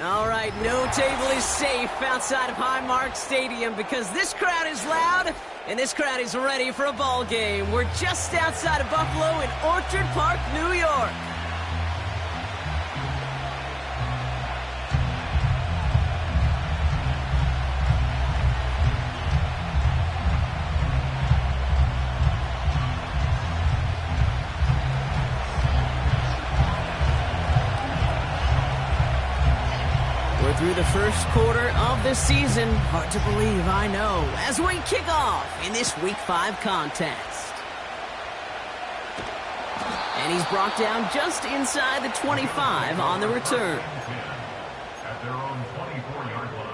All right, no table is safe outside of Highmark Stadium because this crowd is loud and this crowd is ready for a ball game. We're just outside of Buffalo in Orchard Park, New York. Through the first quarter of the season. Hard to believe, I know, as we kick off in this Week 5 contest. And he's brought down just inside the 25 on the return. At their own 24-yard line.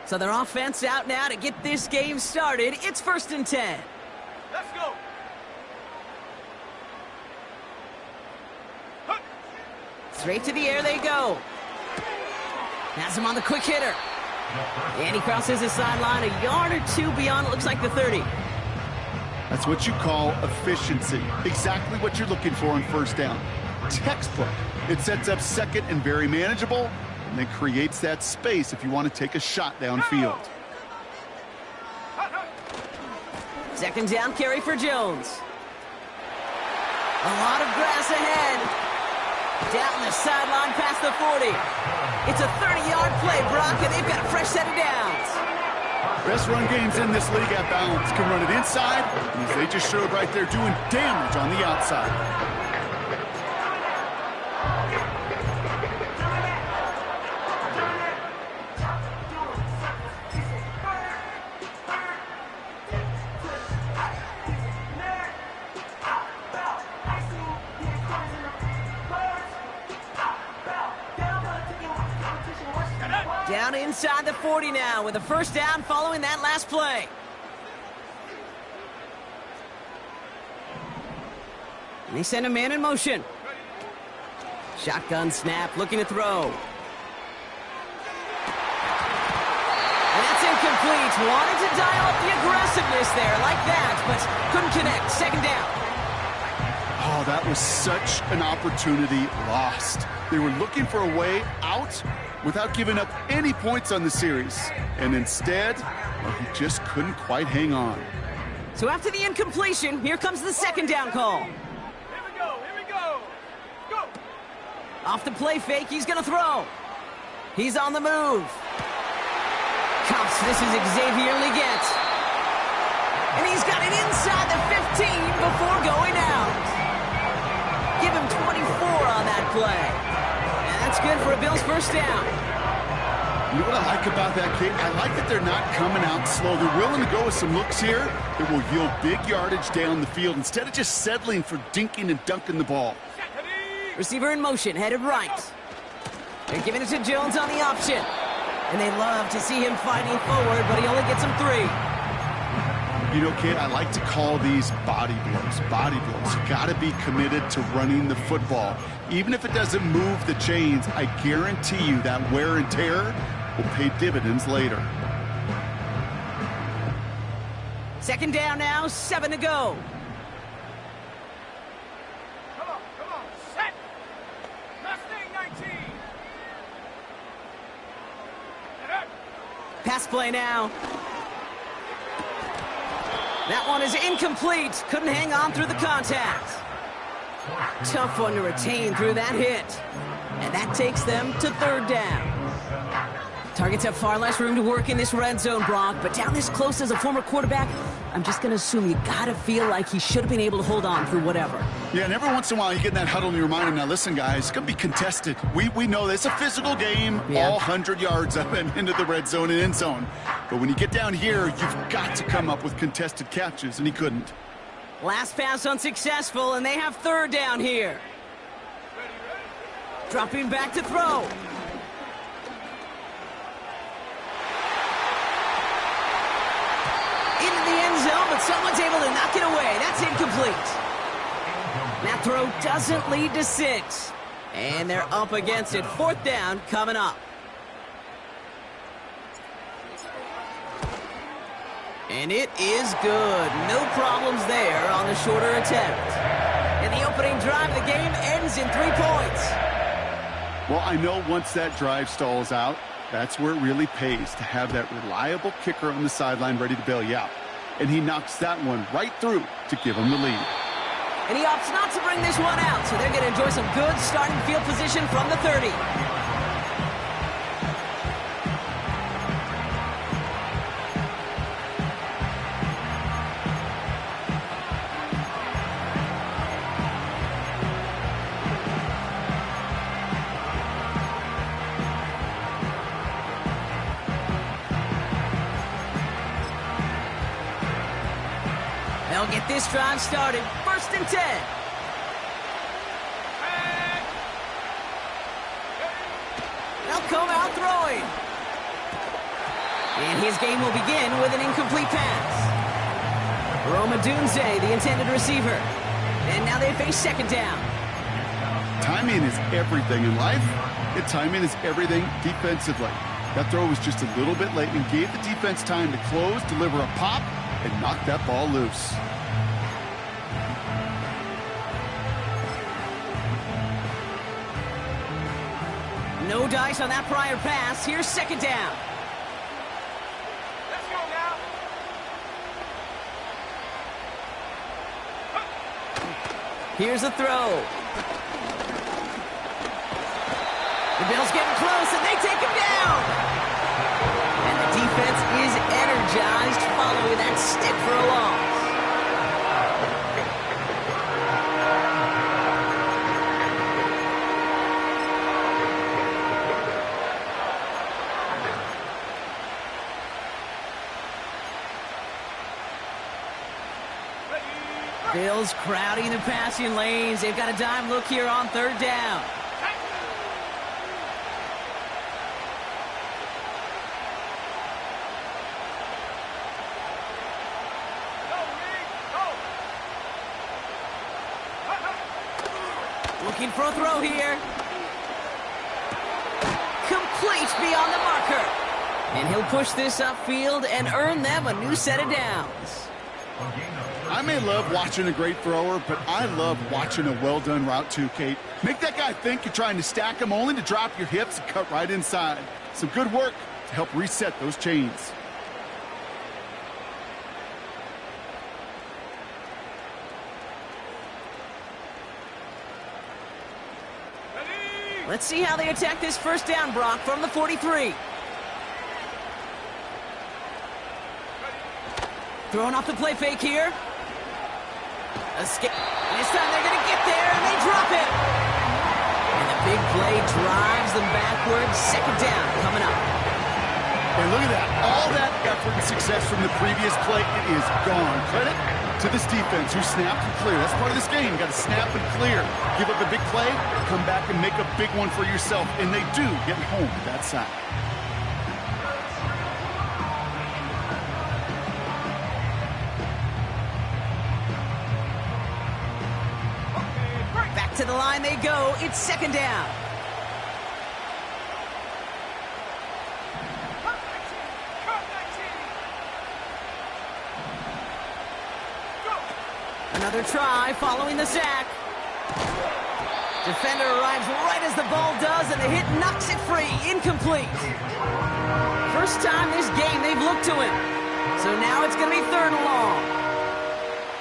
So their offense out now to get this game started. It's 1st and 10. Let's go. Straight to the air they go. Has him on the quick hitter. And he crosses the sideline a yard or two beyond, it looks like the 30. That's what you call efficiency. Exactly what you're looking for on first down. Textbook. It sets up second and very manageable, and it creates that space if you want to take a shot downfield. Second down carry for Jones. A lot of grass ahead. Down the sideline past the 40. It's a 30-yard play, Brock, and they've got a fresh set of downs. Best run games in this league at balance. Can run it inside, and as they just showed right there, doing damage on the outside. Down inside the 40 now with a first down following that last play. And they send a man in motion. Shotgun snap, looking to throw. And that's incomplete. Wanted to dial up the aggressiveness there like that, but couldn't connect. Second down. Oh, that was such an opportunity lost. They were looking for a way out without giving up any points on the series. And instead, well, he just couldn't quite hang on. So after the incompletion, here comes the second down call. Here we go. Go. Off the play fake, he's going to throw. He's on the move. Cops, this is Xavier Leggett. And he's got it inside the 15 before going out. Give him 24 on that play. That's good for a Bills first down. You know what I like about that, Kate? I like that they're not coming out slow. They're willing to go with some looks here that will yield big yardage down the field instead of just settling for dinking and dunking the ball. Receiver in motion, headed right. They're giving it to Jones on the option. And they love to see him fighting forward, but he only gets him 3. You know, Kate, I like to call these body blows. Body blows. You got to be committed to running the football. Even if it doesn't move the chains, I guarantee you that wear and tear will pay dividends later. Second down now, 7 to go. Come on. Set. Mustang 19. Pass play now. That one is incomplete. Couldn't hang on through the contact. Tough one to retain through that hit. And that takes them to third down. Targets have far less room to work in this red zone, Brock, but down this close as a former quarterback, I'm just going to assume you got to feel like he should have been able to hold on through whatever. Yeah, and every once in a while you get in that huddle and you remind him, now listen, guys, it's going to be contested. We know this. It's a physical game, all 100 yards up and into the red zone and end zone. But when you get down here, you've got to come up with contested catches, and he couldn't. Last pass unsuccessful, and they have third down here. Dropping back to throw. Into the end zone, but someone's able to knock it away. That's incomplete. That throw doesn't lead to 6. And they're up against it. 4th down coming up. And it is good. No problems there on the shorter attempt. And the opening drive of the game ends in 3 points. Well, I know once that drive stalls out, that's where it really pays to have that reliable kicker on the sideline ready to bail you out. And he knocks that one right through to give him the lead. And he opts not to bring this one out, so they're going to enjoy some good starting field position from the 30. They'll get this drive started. 1st and 10. They'll come out throwing. And his game will begin with an incomplete pass. Roma Dunze, the intended receiver. And now they face 2nd down. Timing is everything in life. And timing is everything defensively. That throw was just a little bit late and gave the defense time to close, deliver a pop, and knock that ball loose. No dice on that prior pass. Here's 2nd down. Let's go now. Here's a throw. The Bills getting close, and they take him down. And the defense is energized following that stick for a loss. Bills crowding the passing lanes. They've got a dime look here on 3rd down. Looking for a throw here. Complete beyond the marker. And he'll push this upfield and earn them a new set of downs. I may love watching a great thrower, but I love watching a well-done route too, Kate. Make that guy think you're trying to stack him only to drop your hips and cut right inside. Some good work to help reset those chains. Let's see how they attack this 1st down, Brock, from the 43. Throwing off the play fake here. Escape. This time they're going to get there, and they drop it. And the big play drives them backwards. 2nd down coming up. And look at that. All that effort and success from the previous play, it is gone. Credit to this defense who snapped and cleared. That's part of this game. You got to snap and clear. Give up a big play, come back and make a big one for yourself. And they do get home with that sack. Back to the line they go. It's 2nd down. Another try following the sack. Defender arrives right as the ball does, and the hit knocks it free. Incomplete. First time this game they've looked to him. So now it's going to be 3rd and long.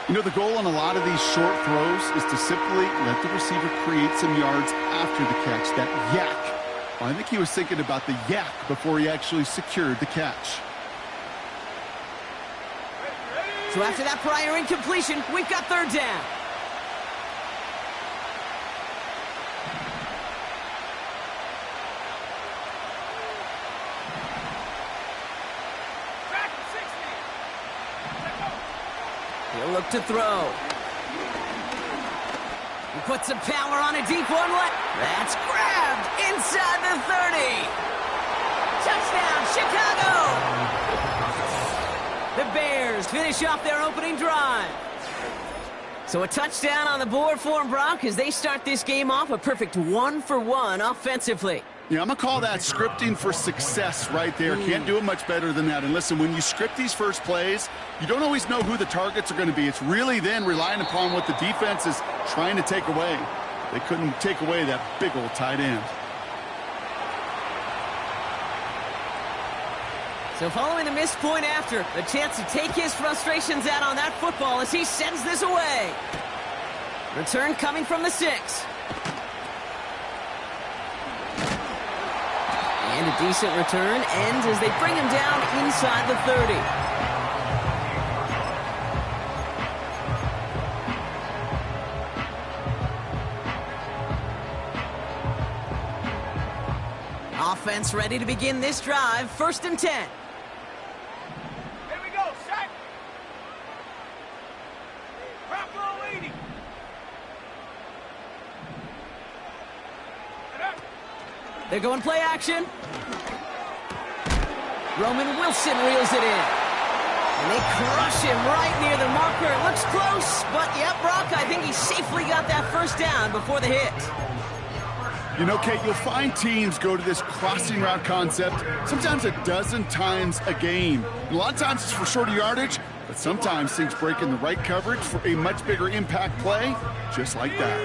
You know, the goal on a lot of these short throws is to simply let the receiver create some yards after the catch, that yak. Well, I think he was thinking about the yak before he actually secured the catch. So after that prior incompletion, we've got 3rd down. He'll look to throw. He puts some power on a deep one. That's grabbed inside the 30. Touchdown, Chicago! The Bears finish off their opening drive. So a touchdown on the board for them, Brock, as they start this game off a perfect 1-for-1 offensively. Yeah, I'm going to call that scripting for success right there. Can't do it much better than that. And listen, when you script these first plays, you don't always know who the targets are going to be. It's really then relying upon what the defense is trying to take away. They couldn't take away that big old tight end. So following the missed point after, a chance to take his frustrations out on that football as he sends this away. Return coming from the 6. And a decent return ends as they bring him down inside the 30. Offense ready to begin this drive, 1st and 10. Here we go, set. Bronco leading. They're going play action. Roman Wilson reels it in. And they crush him right near the marker. It looks close, but yep, Brock, I think he safely got that 1st down before the hit. You know, Kate, you'll find teams go to this crossing route concept sometimes a dozen times a game. A lot of times it's for shorter yardage, but sometimes things break in the right coverage for a much bigger impact play, just like that.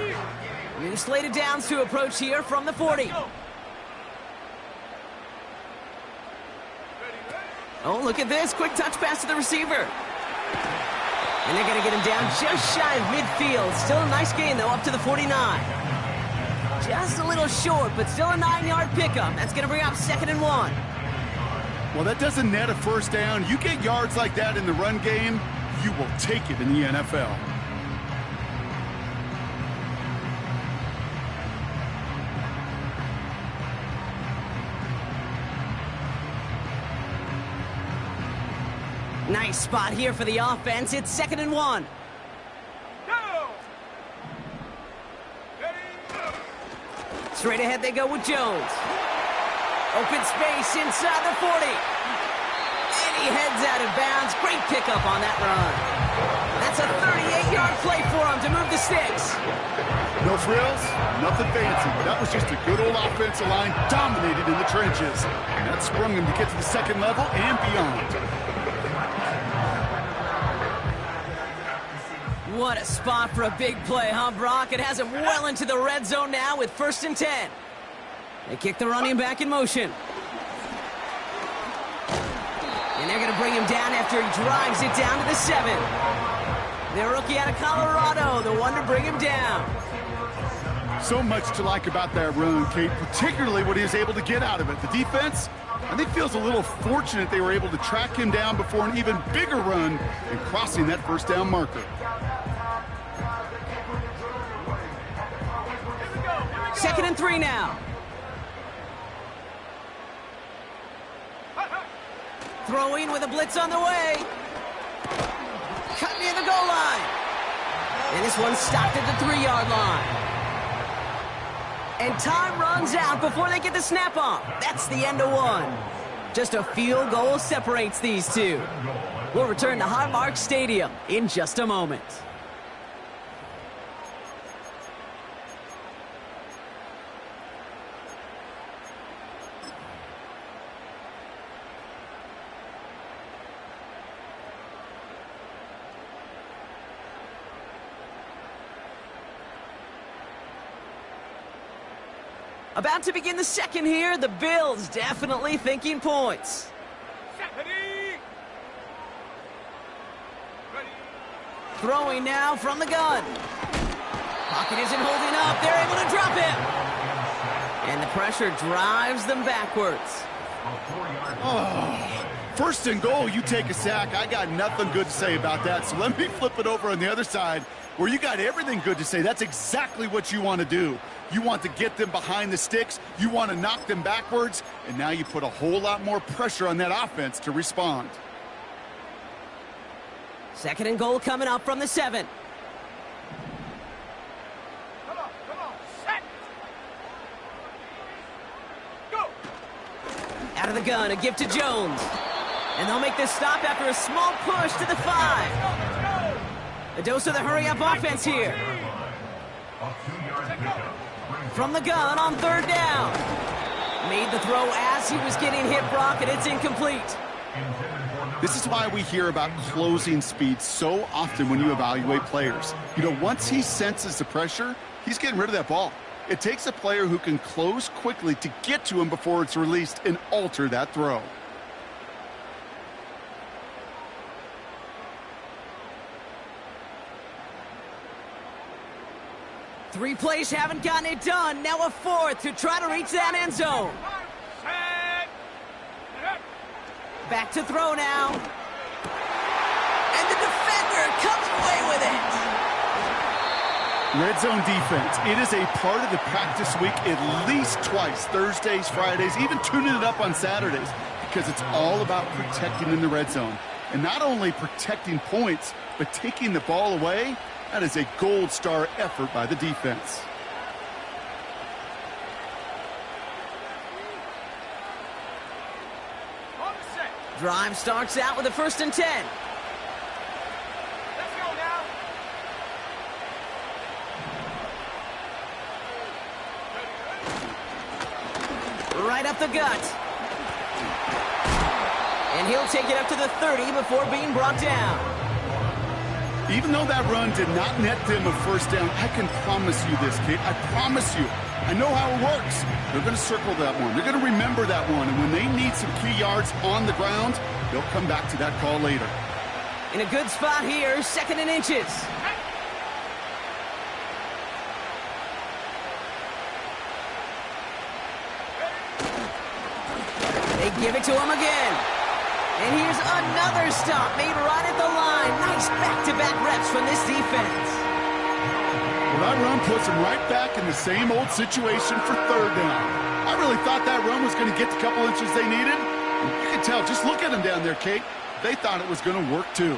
New slated downs to approach here from the 40. Oh, look at this. Quick touch pass to the receiver. And they're going to get him down just shy of midfield. Still a nice gain, though, up to the 49. Just a little short, but still a 9-yard pickup. That's going to bring up 2nd and 1. Well, that doesn't net a 1st down. You get yards like that in the run game, you will take it in the NFL. Nice spot here for the offense. It's 2nd and 1. Straight ahead they go with Jones. Open space inside the 40. And he heads out of bounds. Great pickup on that run. That's a 38-yard play for him to move the sticks. No frills, nothing fancy. That was just a good old offensive line dominated in the trenches. And that sprung him to get to the 2nd level and beyond. What a spot for a big play, huh, Brock? It has him well into the red zone now with 1st and 10. They kick the running back in motion. And they're going to bring him down after he drives it down to the 7. The rookie out of Colorado, the one to bring him down. So much to like about that run, Kate, particularly what he was able to get out of it. The defense, I think, feels a little fortunate they were able to track him down before an even bigger run and crossing that 1st down marker. 2nd and 3 now. Throwing with a blitz on the way. Cut near the goal line. And this one stopped at the 3-yard line. And time runs out before they get the snap off. That's the end of 1. Just a field goal separates these two. We'll return to Highmark Stadium in just a moment. About to begin the 2nd here. The Bills definitely thinking points. Throwing now from the gun. Pocket isn't holding up. They're able to drop him. And the pressure drives them backwards. Oh, 1st and goal, you take a sack. I got nothing good to say about that. So let me flip it over on the other side where you got everything good to say. That's exactly what you want to do. You want to get them behind the sticks. You want to knock them backwards. And now you put a whole lot more pressure on that offense to respond. 2nd and goal coming up from the 7. Come on, set. Go. Out of the gun, a give to Jones. And they'll make this stop after a small push to the 5. A dose of the hurry-up offense here. From the gun on third down. Made the throw as he was getting hit, Brock, and it's incomplete. This is why we hear about closing speed so often when you evaluate players. You know, once he senses the pressure, he's getting rid of that ball. It takes a player who can close quickly to get to him before it's released and alter that throw. Three plays haven't gotten it done. Now a fourth to try to reach that end zone. Back to throw now. And the defender comes away with it. Red zone defense. It is a part of the practice week at least twice, Thursdays, Fridays, even tuning it up on Saturdays, because it's all about protecting in the red zone. And not only protecting points, but taking the ball away. That is a gold star effort by the defense. Drive starts out with a 1st and 10. Let's go now. Right up the gut. And he'll take it up to the 30 before being brought down. Even though that run did not net them a first down, I can promise you this, Kate. I promise you. I know how it works. They're going to circle that one. They're going to remember that one. And when they need some key yards on the ground, they'll come back to that call later. In a good spot here, 2nd and inches. They give it to him again. And here's another stop made right at the line. Nice back-to-back reps from this defense. Well, that run puts them right back in the same old situation for 3rd down. I really thought that run was going to get the couple inches they needed. You can tell, just look at them down there, Kate. They thought it was going to work too.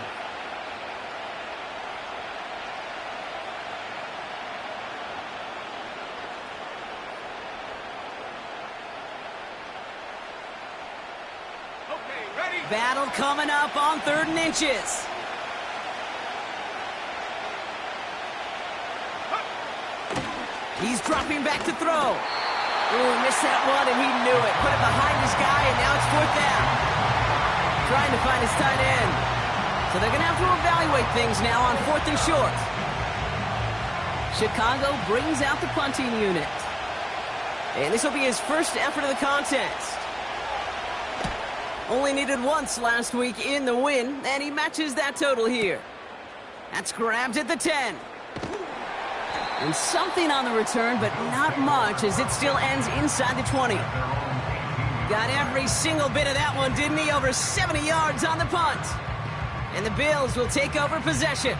Battle coming up on 3rd and inches. He's dropping back to throw. Ooh, missed that one, and he knew it. Put it behind his guy, and now it's 4th down. Trying to find his tight end. So they're going to have to evaluate things now on 4th and short. Chicago brings out the punting unit. And this will be his first effort of the contest. Only needed once last week in the win, and he matches that total here. That's grabbed at the 10. And something on the return, but not much, as it still ends inside the 20. Got every single bit of that one, didn't he? Over 70 yards on the punt. And the Bills will take over possession.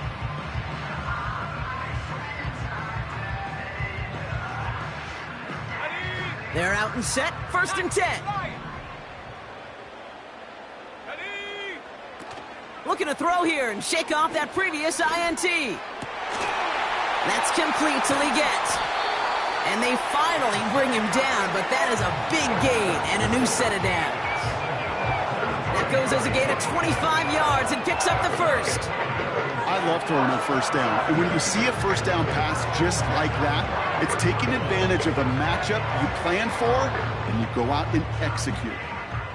They're out and set, 1st and 10. Looking to throw here and shake off that previous INT. That's complete till he gets. And they finally bring him down, but that is a big gain and a new set of downs. That goes as a gain of 25 yards and picks up the 1st. I love throwing on 1st down. And when you see a 1st down pass just like that, it's taking advantage of a matchup you plan for, and you go out and execute.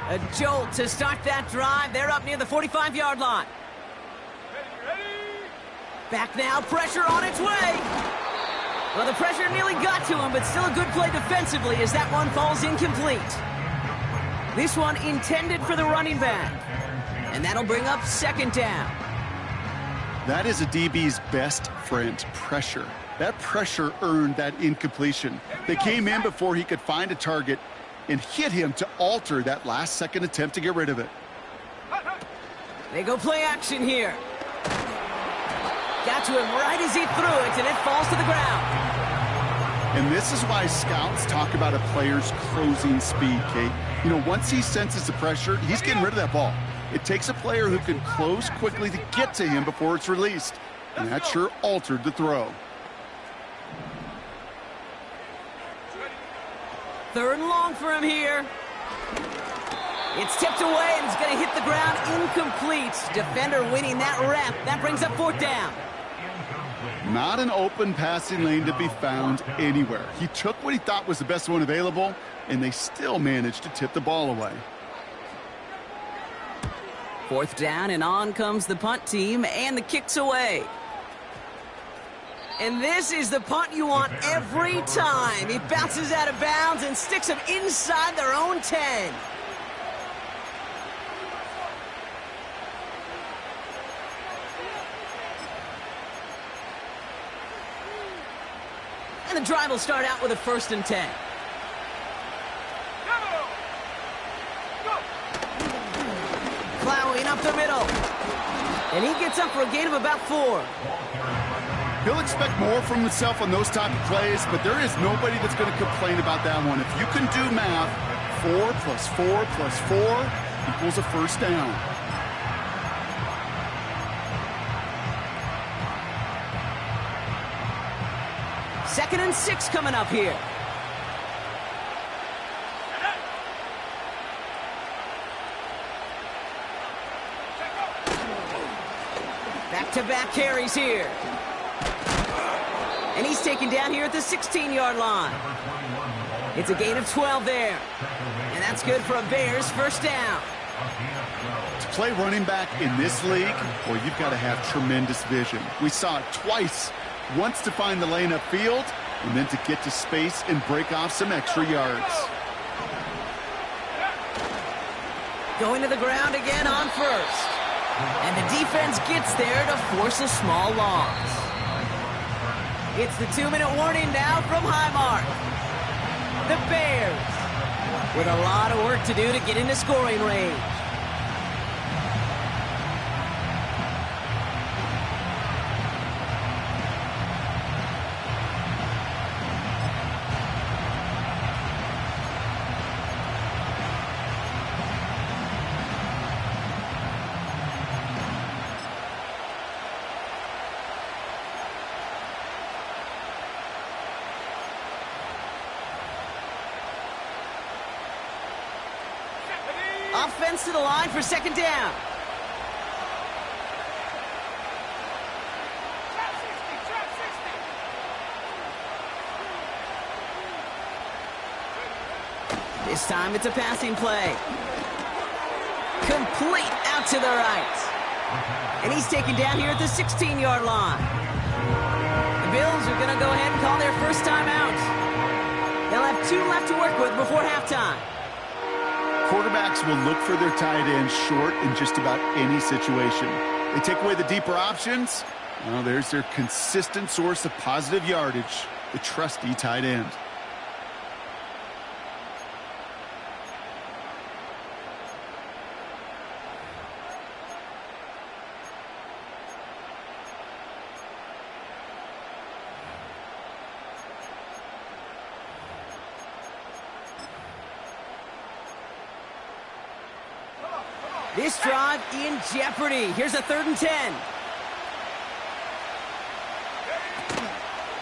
A jolt to start that drive. They're up near the 45-yard line. Back now, pressure on its way. Well, the pressure nearly got to him, but still a good play defensively as that one falls incomplete. This one intended for the running back. And that'll bring up 2nd down. That is a DB's best friend, pressure. That pressure earned that incompletion. They came in before he could find a target and hit him to alter that last-second attempt to get rid of it. They go play action here. Got to him right as he threw it, and it falls to the ground. And this is why scouts talk about a player's closing speed, Kate. You know, once he senses the pressure, he's getting rid of that ball. It takes a player who can close quickly to get to him before it's released. And that sure altered the throw. 3rd and long for him here. It's tipped away, and it's going to hit the ground incomplete. Defender winning that rep. That brings up 4th down. Not an open passing lane to be found anywhere. He took what he thought was the best one available, and they still managed to tip the ball away. 4th down, and on comes the punt team, and the kick's away. And this is the punt you want every time. He bounces out of bounds and sticks them inside their own 10. And the drive will start out with a 1st and 10. Plowing up the middle. And he gets up for a gain of about 4. He'll expect more from himself on those type of plays, but there is nobody that's going to complain about that one. If you can do math, 4 plus 4 plus 4 equals a 1st down. Second and 6 coming up here. Back-to-back carries here. And he's taken down here at the 16-yard line. It's a gain of 12 there. And that's good for a Bears 1st down. To play running back in this league, well, you've got to have tremendous vision. We saw it twice. Once to find the lane upfield, and then to get to space and break off some extra yards. Going to the ground again on 1st. And the defense gets there to force a small loss. It's the 2-minute warning now from Highmark. The Bears with a lot of work to do to get into scoring range. Offense to the line for 2nd down. This time it's a passing play. Complete out to the right. And he's taken down here at the 16-yard line. The Bills are going to go ahead and call their first timeout. They'll have 2 left to work with before halftime. Quarterbacks will look for their tight end short in just about any situation. They take away the deeper options. Well, there's their consistent source of positive yardage, the trusty tight end. This drive in jeopardy. Here's a 3rd and 10.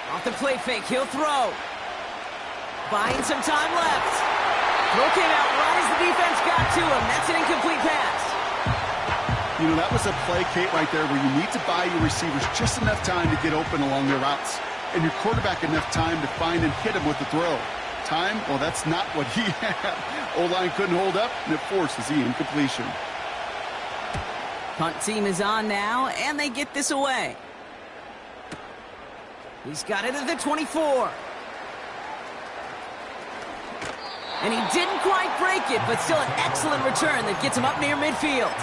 Off the play fake, he'll throw. Buying some time left. Throw came out right as the defense got to him. That's an incomplete pass. You know, that was a play, Kate, right there where you need to buy your receivers just enough time to get open along their routes. And your quarterback enough time to find and hit him with the throw. Time, well, that's not what he had. O-line couldn't hold up, and it forces the incompletion. Punt team is on now, and they get this away. He's got it at the 24. And he didn't quite break it, but still an excellent return that gets him up near midfield.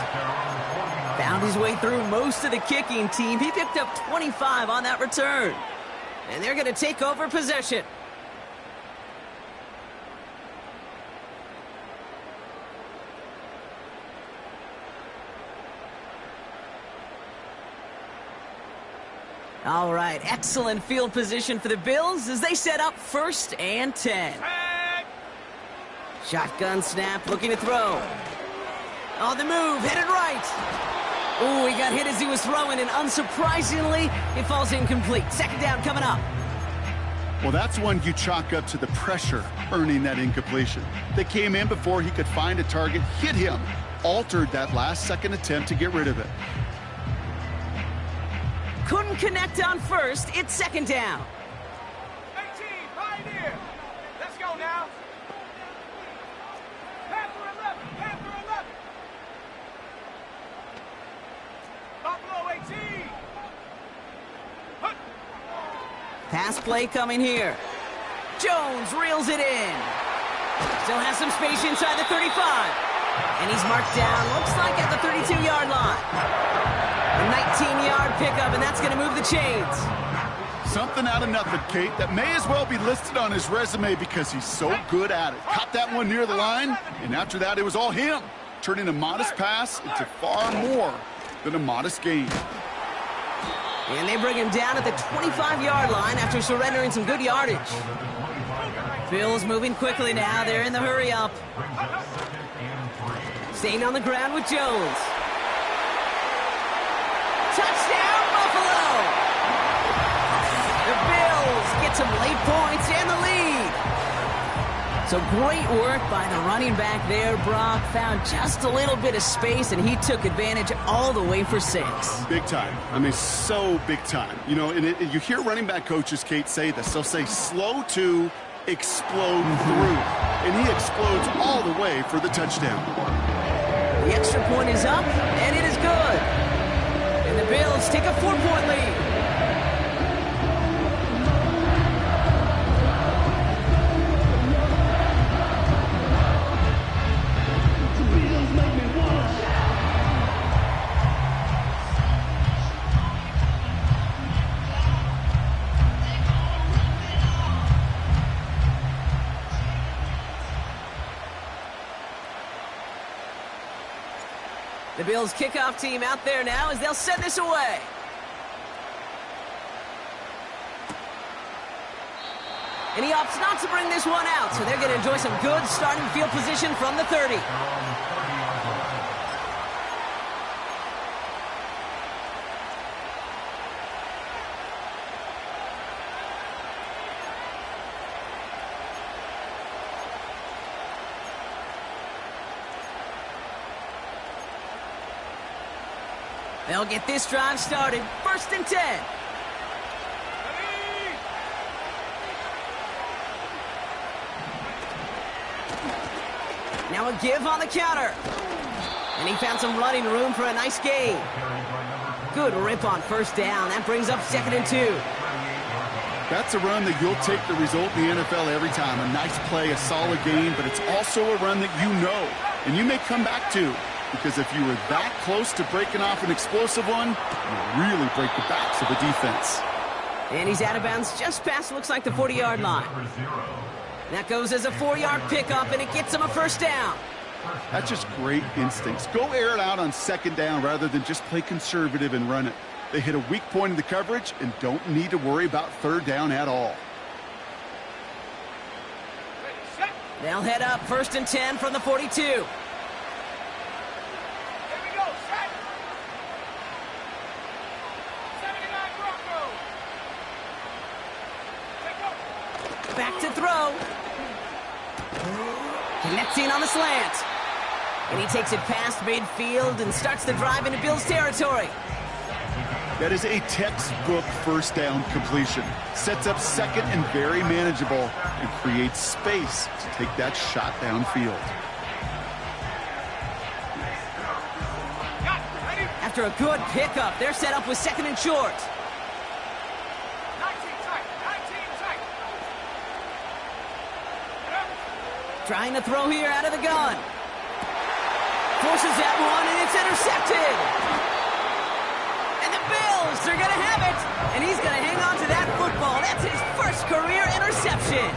Found his way through most of the kicking team. He picked up 25 on that return. And they're going to take over possession. All right, excellent field position for the Bills as they set up 1st and 10. Shotgun snap, looking to throw. On the move, headed right. Ooh, he got hit as he was throwing, and unsurprisingly, it falls incomplete. 2nd down coming up. Well, that's one you chalk up to the pressure earning that incompletion. They came in before he could find a target, hit him, altered that last-second attempt to get rid of it. couldn't connect on first. It's second down. 18, Pioneer. Let's go now. Panther 11, Panther 11. Buffalo 18. Hut. Pass play coming here. Jones reels it in. Still has some space inside the 35. And he's marked down, looks like at the 32-yard line. A 19-yard pickup, and that's going to move the chains. Something out of nothing, Kate, that may as well be listed on his resume because he's so good at it. Caught that one near the line, and after that, it was all him, turning a modest pass into far more than a modest gain. And they bring him down at the 25-yard line after surrendering some good yardage. Bills moving quickly now. They're in the hurry-up. Staying on the ground with Jones. Touchdown, Buffalo! The Bills get some late points and the lead. So great work by the running back there, Brock. Found just a little bit of space, and he took advantage all the way for 6. Big time. I mean, so big time. You know, and you hear running back coaches, Kate, say this. They'll say slow to explode through. And he explodes all the way for the touchdown. The extra point is up, and it is good. And the Bills take a 4-point lead. The Bills kickoff team out there now as they'll send this away. And he opts not to bring this one out, so they're going to enjoy some good starting field position from the 30. They'll get this drive started. 1st and 10. Now a give on the counter. And he found some running room for a nice gain. Good rip on 1st down. That brings up 2nd and 2. That's a run that you'll take the result in the NFL every time. A nice play, a solid gain, but it's also a run that you know and you may come back to. Because if you were that close to breaking off an explosive one, you really break the backs of the defense. And he's out of bounds just past, looks like, the 40-yard line. That goes as a 4-yard pickup, and it gets him a 1st down. That's just great instincts. Go air it out on 2nd down rather than just play conservative and run it. They hit a weak point in the coverage and don't need to worry about 3rd down at all. They'll head up 1st and 10 from the 42. Back to throw. Connecting on the slant. And he takes it past midfield and starts the drive into Bills territory. That is a textbook 1st down completion. Sets up 2nd and very manageable and creates space to take that shot downfield. After a good pickup, they're set up with 2nd and short. Trying to throw here out of the gun. Forces that one, and it's intercepted. And the Bills are going to have it. And he's going to hang on to that football. That's his 1st career interception.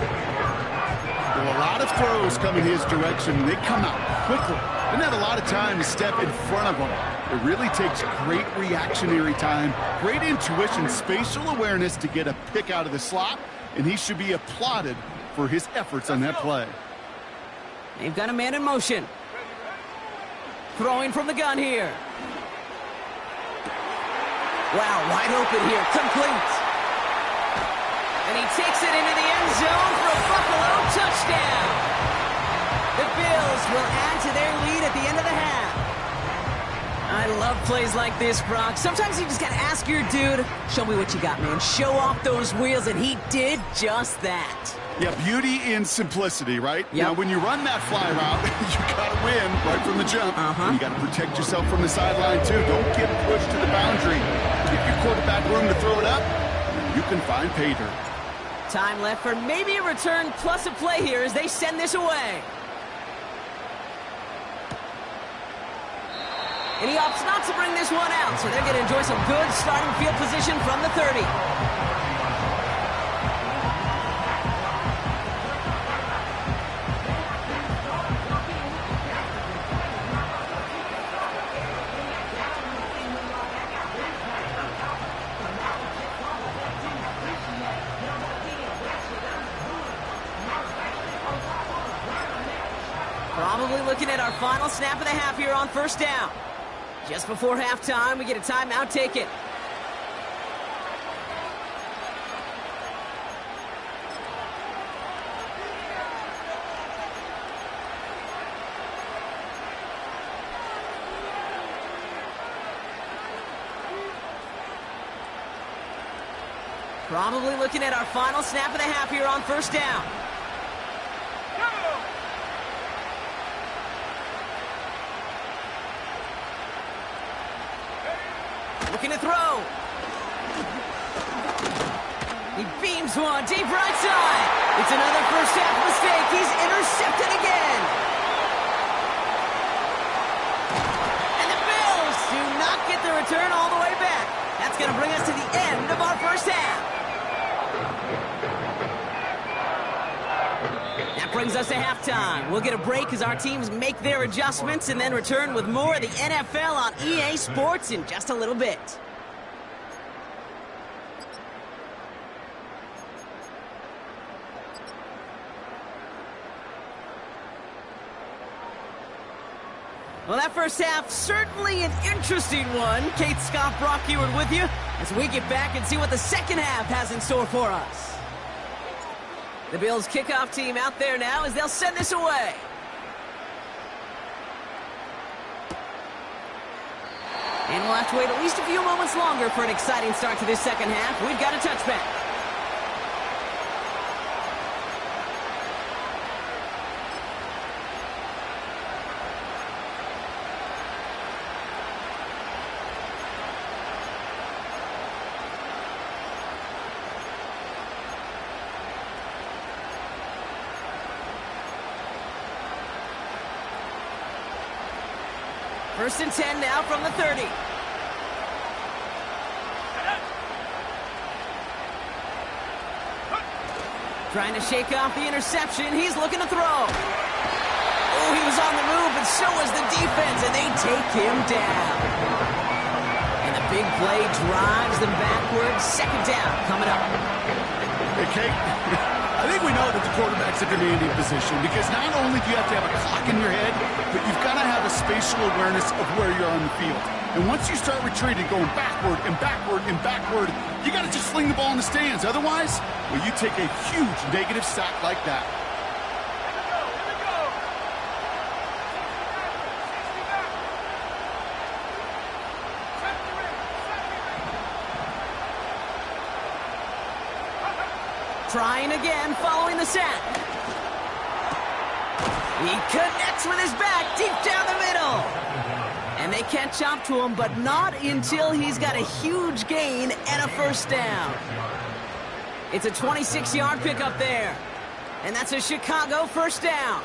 Well, a lot of throws come in his direction, and they come out quickly. Doesn't have a lot of time to step in front of them. It really takes great reactionary time, great intuition, spatial awareness to get a pick out of the slot, and he should be applauded for his efforts on that play. They've got a man in motion. Throwing from the gun here. Wow, wide open here. Complete. And he takes it into the end zone for a Buffalo touchdown. The Bills will add to their lead at the end of the half. I love plays like this, Brock. Sometimes you just got to ask your dude, show me what you got, man. Show off those wheels, and he did just that. Yeah, beauty in simplicity, right? Yep. Now, when you run that fly route, you got to win right from the jump. You got to protect yourself from the sideline, too. Don't get pushed to the boundary. Give your quarterback room to throw it up. You can find pay dirt. Time left for maybe a return plus a play here as they send this away. And he opts not to bring this one out, so they're going to enjoy some good starting field position from the 30. Probably looking at our final snap of the half here on first down. Just before halftime, we get a timeout taken. Probably looking at our final snap of the half here on first down. Looking to throw. He beams one deep right side. It's another first half mistake. He's intercepted again. And the Bills do not get the return all the way back. That's going to bring us to the end of our first half. That brings us to halftime. We'll get a break as our teams make their adjustments and then return with more of the NFL on EA Sports in just a little bit. Well, that first half, certainly an interesting one. Kate, Scott, Brock Ewart with you as we get back and see what the second half has in store for us. The Bills kickoff team out there now as they'll send this away. And we'll have to wait at least a few moments longer for an exciting start to this second half. We've got a touchback. First and 10 now from the 30. Trying to shake off the interception. He's looking to throw. Oh, he was on the move, but so was the defense, and they take him down. And the big play drives them backwards. Second down coming up. Hey, Kate, I think we know that the quarterback's a commanding position because not only do you have to have a clock in your head, but you've got to have a spatial awareness of where you're on the field. And once you start retreating, going backward and backward and backward, you got to just sling the ball in the stands. Otherwise, well, you take a huge negative sack like that. Trying again, following the sack. He connects with his back deep down the middle. And they catch up to him, but not until he's got a huge gain and a first down. It's a 26-yard pickup there. And that's a Chicago first down.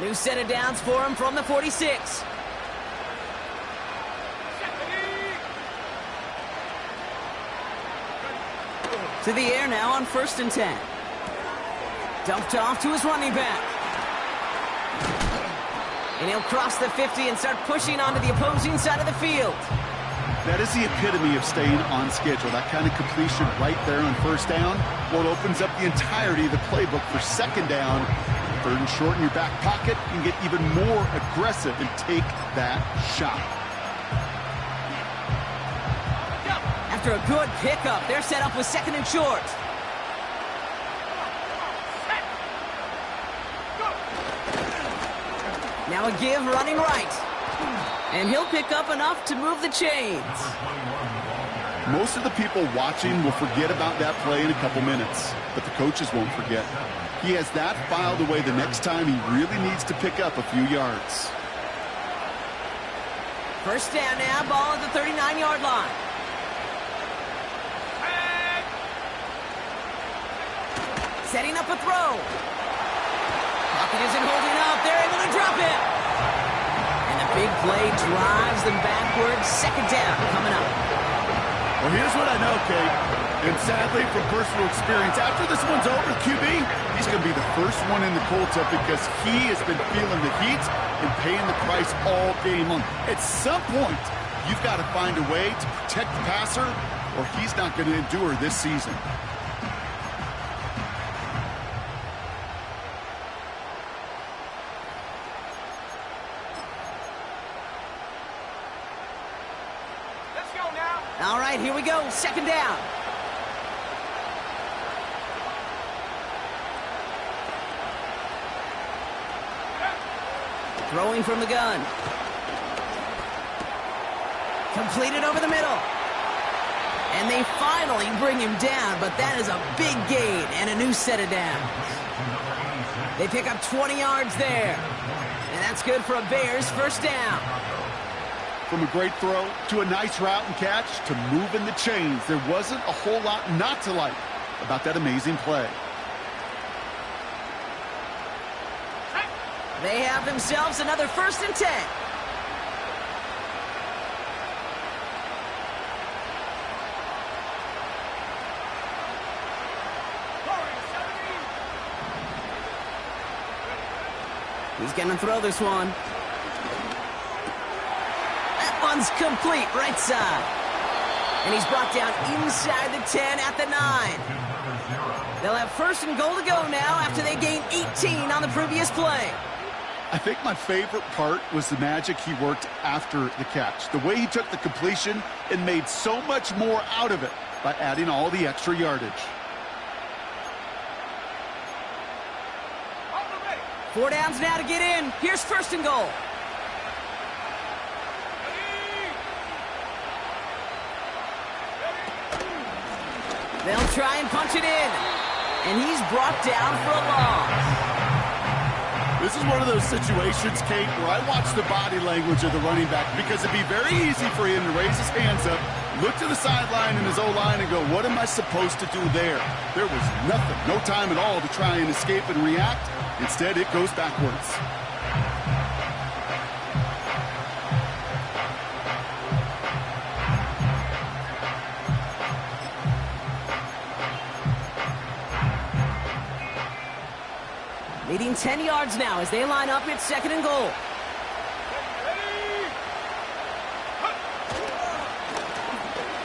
New set of downs for him from the 46. To the air now on first and 10. Dumped off to his running back. And he'll cross the 50 and start pushing onto the opposing side of the field. That is the epitome of staying on schedule. That kind of completion right there on first down. Well, it opens up the entirety of the playbook for second down. Third and short in your back pocket. You can get even more aggressive and take that shot. After a good pickup, they're set up with second and short. Now a give running right. And he'll pick up enough to move the chains. Most of the people watching will forget about that play in a couple minutes, but the coaches won't forget. He has that filed away the next time he really needs to pick up a few yards. First down now, ball at the 39-yard line. Setting up a throw. Pocket isn't holding up. They're able to drop it. And the big play drives them backwards. Second down coming up. Well, here's what I know, Kate. And sadly, from personal experience, after this one's over, QB, he's going to be the first one in the cold tub because he has been feeling the heat and paying the price all game long. At some point, you've got to find a way to protect the passer or he's not going to endure this season. All right, here we go. Second down. Throwing from the gun. Completed over the middle. And they finally bring him down, but that is a big gain and a new set of downs. They pick up 20 yards there. And that's good for a Bears first down. From a great throw to a nice route and catch to moving the chains, there wasn't a whole lot not to like about that amazing play. They have themselves another 1st and 10. He's going to throw this one. That one's complete, right side. And he's brought down inside the 10 at the 9. They'll have 1st and goal to go now after they gain 18 on the previous play. I think my favorite part was the magic he worked after the catch. The way he took the completion and made so much more out of it by adding all the extra yardage. 4 downs now to get in. Here's 1st and goal. They'll try and punch it in. And he's brought down for a loss. This is one of those situations, Kate, where I watch the body language of the running back because it'd be very easy for him to raise his hands up, look to the sideline in his O-line and go, what am I supposed to do there? There was nothing, no time at all to try and escape and react. Instead, it goes backwards. Leading 10 yards now as they line up at 2nd and goal.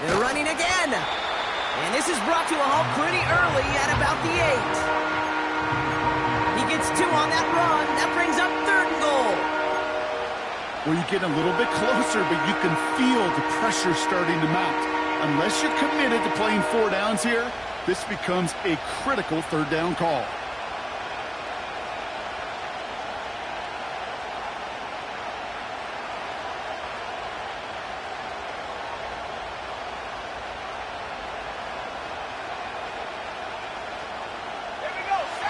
They're running again. And this is brought to a halt pretty early at about the 8. He gets 2 on that run. That brings up 3rd and goal. Well, you get a little bit closer, but you can feel the pressure starting to mount. Unless you're committed to playing 4 downs here, this becomes a critical 3rd down call.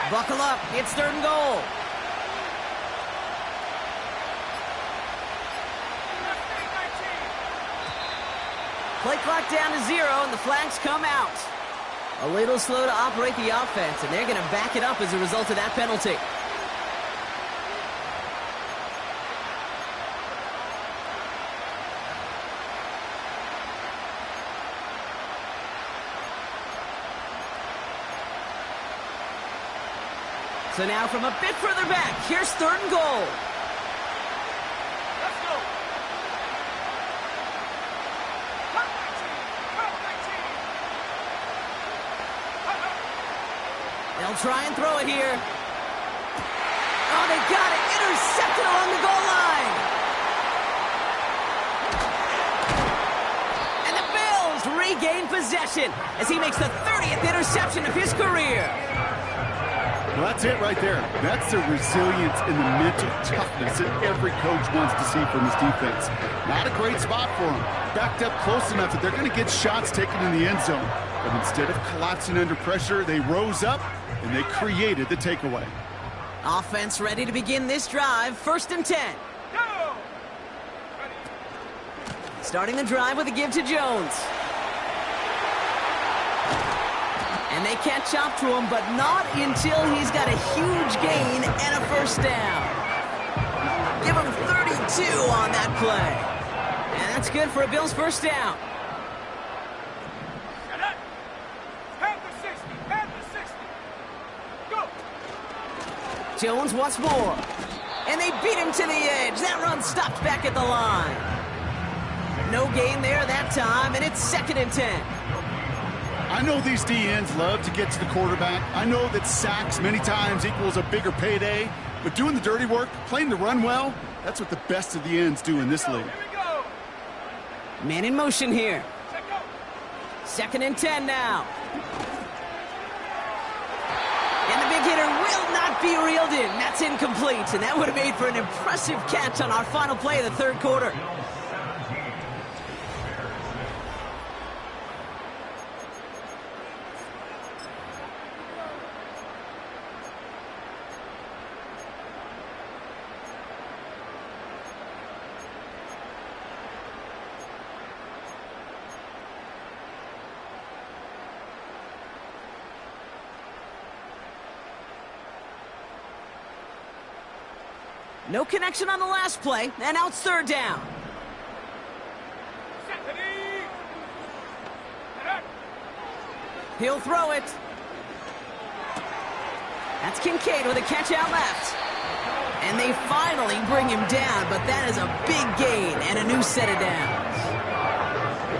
Buckle up. It's 3rd and goal. Play clock down to 0, and the flags come out. A little slow to operate the offense, and they're going to back it up as a result of that penalty. So now from a bit further back, here's 3rd and goal. Let's go. They'll try and throw it here. Oh, they got it. Intercepted along the goal line. And the Bills regain possession as he makes the 30th interception of his career. Well, that's it right there. That's the resilience and the mental toughness that every coach wants to see from his defense. Not a great spot for him. Backed up close enough that they're going to get shots taken in the end zone. But instead of collapsing under pressure, they rose up and they created the takeaway. Offense ready to begin this drive. 1st and 10. Go! Starting the drive with a give to Jones. And they catch up to him, but not until he's got a huge gain and a 1st down. Give him 32 on that play. And that's good for a Bills 1st down. Head to 60. Head to 60. Go! Jones once more. And they beat him to the edge. That run stopped back at the line. No gain there that time, and it's 2nd and 10. I know these DNs love to get to the quarterback. I know that sacks many times equals a bigger payday, but doing the dirty work, playing the run well, that's what the best of the ends do in this league. Here we go. Man in motion here. Check go. 2nd and 10 now. And the big hitter will not be reeled in. That's incomplete, and that would have made for an impressive catch on our final play of the 3rd quarter. No connection on the last play, and now it's 3rd down. Set the knee. Head up. He'll throw it. That's Kincaid with a catch out left. And they finally bring him down, but that is a big gain and a new set of downs.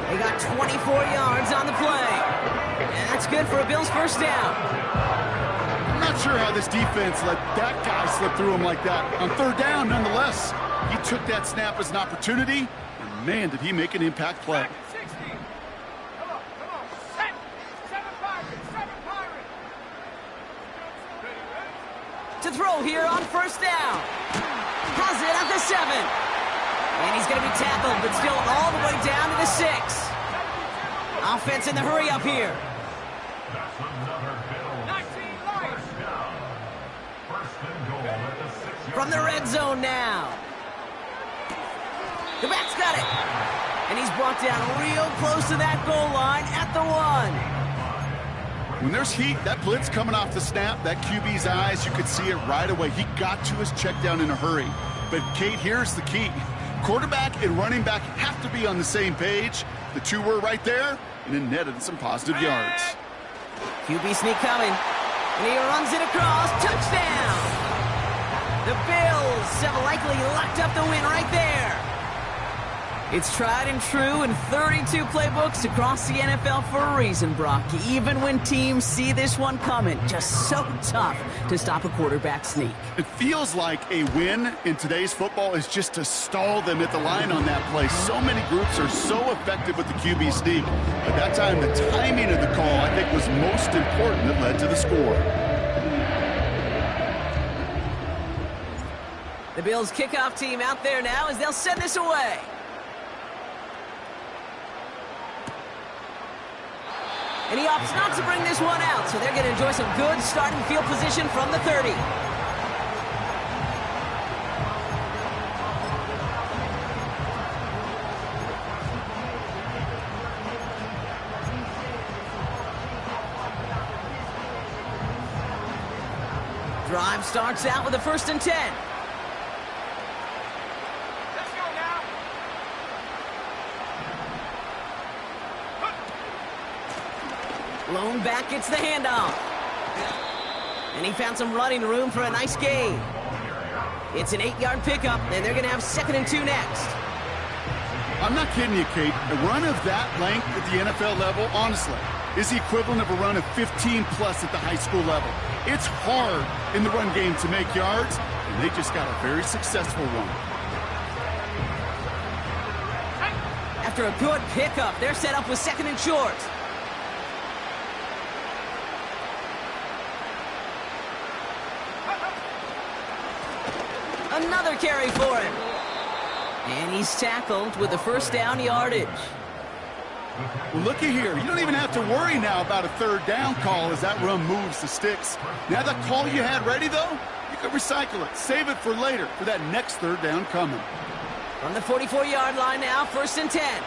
They got 24 yards on the play. And that's good for a Bills 1st down. I'm not sure how this defense let that guy slip through him like that. On 3rd down, nonetheless, he took that snap as an opportunity, and man, did he make an impact play. Back at 60. Come on. Set. 7 Pirates. 7 Pirates. Ready. To throw here on 1st down. Has it at the 7. And he's going to be tackled, but still all the way down to the 6. Offense in the hurry up here. That's another Bill. 19 lights. First down. 1st and goal at the 6-yard From the red zone now. The back's got it. And he's brought down real close to that goal line at the 1. When there's heat, that blitz coming off the snap, that QB's eyes, you could see it right away. He got to his check down in a hurry. But, Kate, here's the key. Quarterback and running back have to be on the same page. The two were right there, and it netted some positive yards. QB sneak coming. And he runs it across. Touchdown! The Bills have likely locked up the win right there. It's tried and true in 32 playbooks across the NFL for a reason, Brock. Even when teams see this one coming, just so tough to stop a quarterback sneak. It feels like a win in today's football is just to stall them at the line on that play. So many groups are so effective with the QB sneak. At that time, the timing of the call, I think, was most important that led to the score. The Bills kickoff team out there now as they'll send this away. And he opts not to bring this one out, so they're going to enjoy some good starting field position from the 30. Drive starts out with a 1st and 10. Let's go now. Lone back gets the handoff. And he found some running room for a nice gain. It's an 8-yard pickup, and they're going to have 2nd and 2 next. I'm not kidding you, Kate. A run of that length at the NFL level, honestly, is the equivalent of a run of 15-plus at the high school level. It's hard in the run game to make yards, and they just got a very successful one. After a good pickup, they're set up with 2nd and short. another carry for him. And he's tackled with the first down yardage. Well, looky here. You don't even have to worry now about a third down call as that run moves the sticks. Now that call you had ready, though, you can recycle it. Save it for later for that next third down coming. From the 44-yard line now, 1st and 10.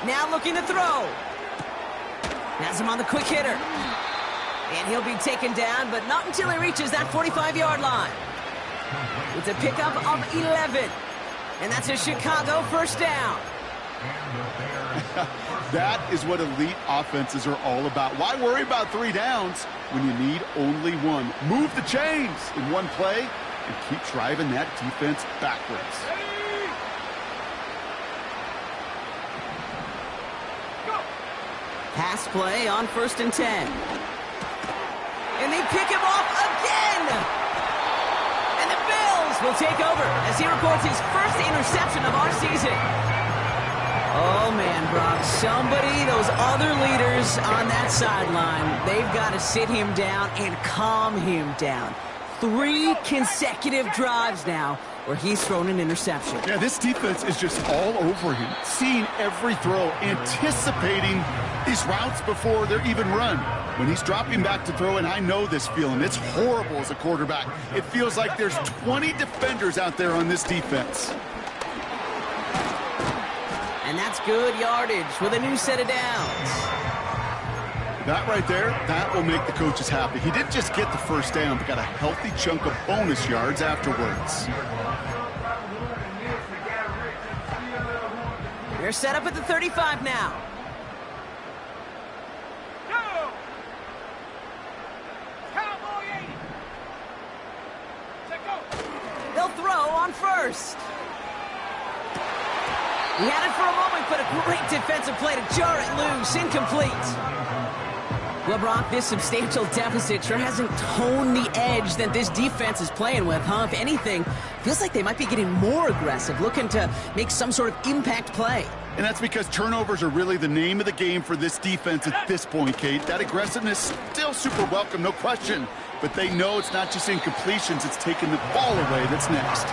Now looking to throw. Has him on the quick hitter. And he'll be taken down, but not until he reaches that 45-yard line. It's a pickup of 11. And that's a Chicago first down. That is what elite offenses are all about. Why worry about 3 downs when you need only one? Move the chains in one play and keep driving that defense backwards. Pass play on 1st and 10. And they pick him off again. And the Bills will take over as he records his first interception of our season. Oh, man, Brock, somebody, those other leaders on that sideline, they've got to sit him down and calm him down. 3 consecutive drives now where he's thrown an interception. Yeah, this defense is just all over him, seeing every throw, anticipating these routes before they're even run. When he's dropping back to throw, and I know this feeling, it's horrible as a quarterback. It feels like there's 20 defenders out there on this defense. And that's good yardage with a new set of downs. That right there, that will make the coaches happy. He didn't just get the first down, but got a healthy chunk of bonus yards afterwards. They're set up at the 35 now. Go! Cowboy 80. Set go. They'll throw on 1st. He had it for a moment, but a great defensive play to jar it loose. Incomplete. Well, Brock, this substantial deficit sure hasn't toned the edge that this defense is playing with, huh? If anything, feels like they might be getting more aggressive, looking to make some sort of impact play. And that's because turnovers are really the name of the game for this defense at this point, Kate. That aggressiveness still super welcome, no question. But they know it's not just incompletions, it's taking the ball away that's next.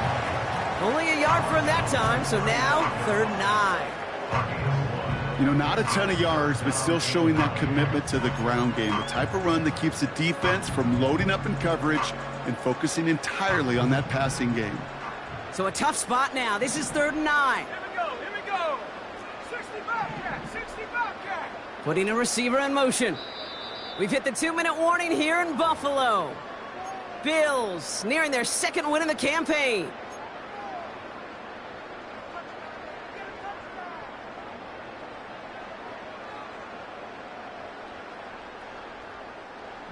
Only a yard for him that time, so now 3rd and 9. You know, not a ton of yards, but still showing that commitment to the ground game. The type of run that keeps the defense from loading up in coverage and focusing entirely on that passing game. So a tough spot now. This is 3rd and 9. Here we go. 60 Bobcat, 60 Bobcat. Putting a receiver in motion. We've hit the 2-minute warning here in Buffalo. Bills nearing their 2nd win in the campaign.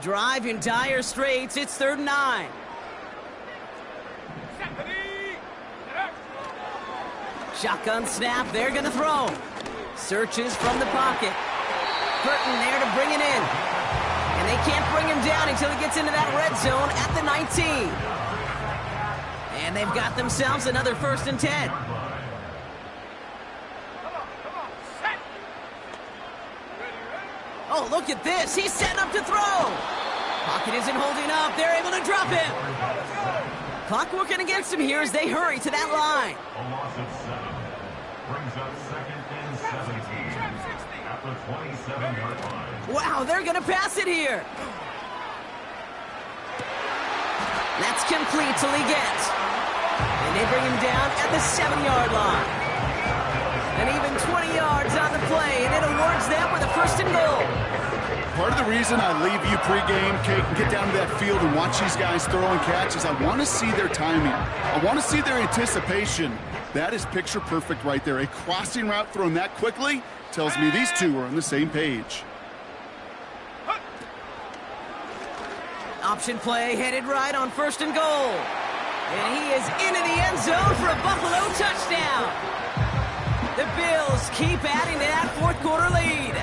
Drive in dire straits. It's 3rd and 9. Shotgun snap. They're going to throw. Searches from the pocket. Burton there to bring it in. And they can't bring him down until he gets into that red zone at the 19. And they've got themselves another 1st and 10. Come on, set. Oh, look at this. He's setting up to throw. Pocket isn't holding up. They're able to drop him. Clock working against him here as they hurry to that line. A loss of 7. Brings up 2nd and 17 at the 27-yard line. Wow, they're going to pass it here. That's complete till he gets. And they bring him down at the 7-yard line. And even 20 yards on the play, and it awards them with a 1st and goal. Part of the reason I leave you pregame, Kate, and get down to that field and watch these guys throw and catch is I want to see their timing. I want to see their anticipation. That is picture perfect right there. A crossing route thrown that quickly tells me these two are on the same page. Option play headed right on 1st and goal. And he is into the end zone for a Buffalo touchdown. The Bills keep adding to that 4th quarter lead.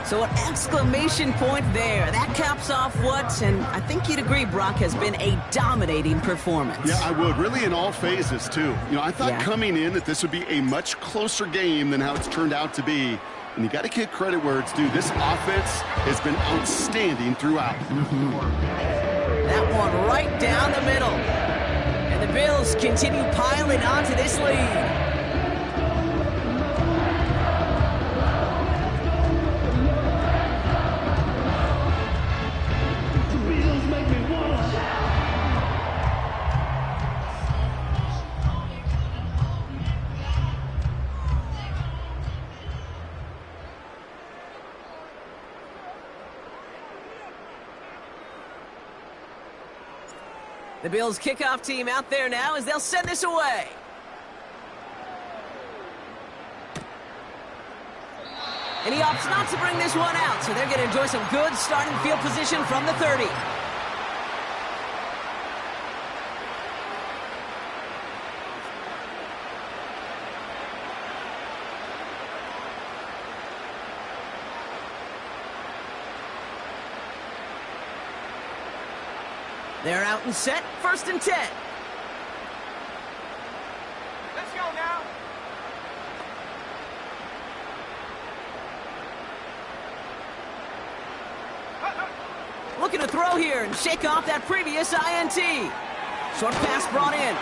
So an exclamation point there. That caps off what, and I think you'd agree, Brock, has been a dominating performance. Yeah, I would. Really in all phases, too. You know, I thought coming in that this would be a much closer game than how it's turned out to be. And you got to give credit where it's due. This offense has been outstanding throughout. That one right down the middle. And the Bills continue piling onto this lead. The Bills kickoff team out there now as they'll send this away. And he opts not to bring this one out, so they're going to enjoy some good starting field position from the 30. They're out and set, 1st and 10. Let's go now. Looking to throw here and shake off that previous INT. Short pass brought in.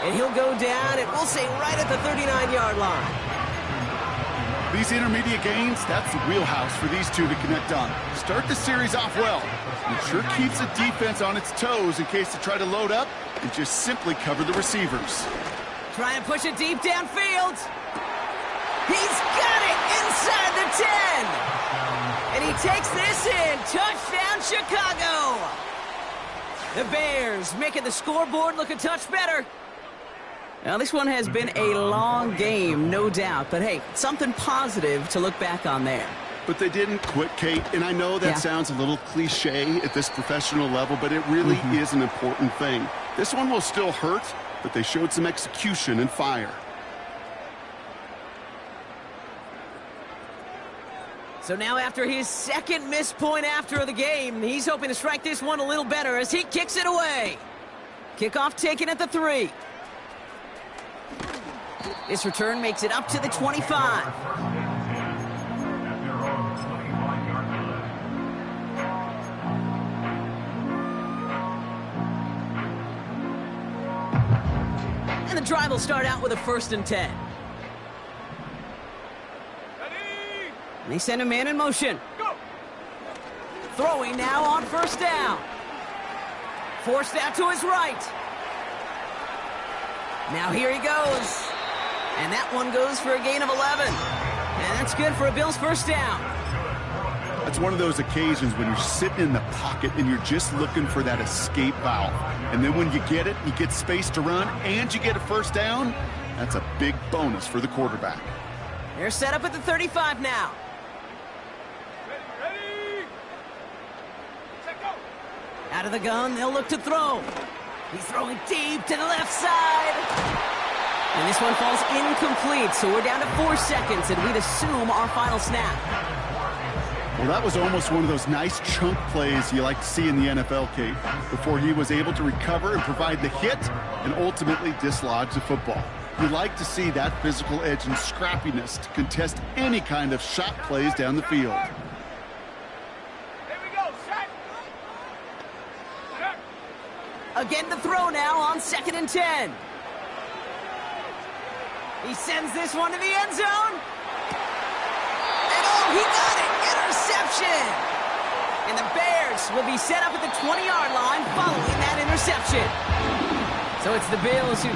And he'll go down, and we'll say right at the 39-yard line. These intermediate gains, that's the wheelhouse for these two to connect on. Start the series off well. It sure keeps the defense on its toes in case they try to load up and just simply cover the receivers. Trying to push it deep downfield. He's got it inside the 10. And he takes this in. Touchdown, Chicago. The Bears making the scoreboard look a touch better. Now, this one has been a long game, no doubt. But, hey, something positive to look back on there. But they didn't quit, Kate. And I know that sounds a little cliche at this professional level, but it really is an important thing. This one will still hurt, but they showed some execution and fire. So now after his second missed point after the game, he's hoping to strike this one a little better as he kicks it away. Kickoff taken at the 3. This return makes it up to the 25. And the drive will start out with a 1st and 10. And they send a man in motion. Go. Throwing now on 1st down. Forced out to his right. Now here he goes. And that one goes for a gain of 11. And that's good for a Bills 1st down. That's one of those occasions when you're sitting in the pocket and you're just looking for that escape valve. And then when you get it, you get space to run, and you get a 1st down, that's a big bonus for the quarterback. They're set up at the 35 now. Ready. Set, go. Out of the gun, they'll look to throw. He's throwing deep to the left side. And this one falls incomplete, so we're down to 4 seconds, and we'd assume our final snap. Well, that was almost one of those nice chunk plays you like to see in the NFL, Kate, before he was able to recover and provide the hit and ultimately dislodge the football. You like to see that physical edge and scrappiness to contest any kind of shot plays down the field. Here we go. Set. Again, the throw now on 2nd and 10. He sends this one to the end zone. And oh, he got it. Interception. And the Bears will be set up at the 20-yard line following that interception. So it's the Bills who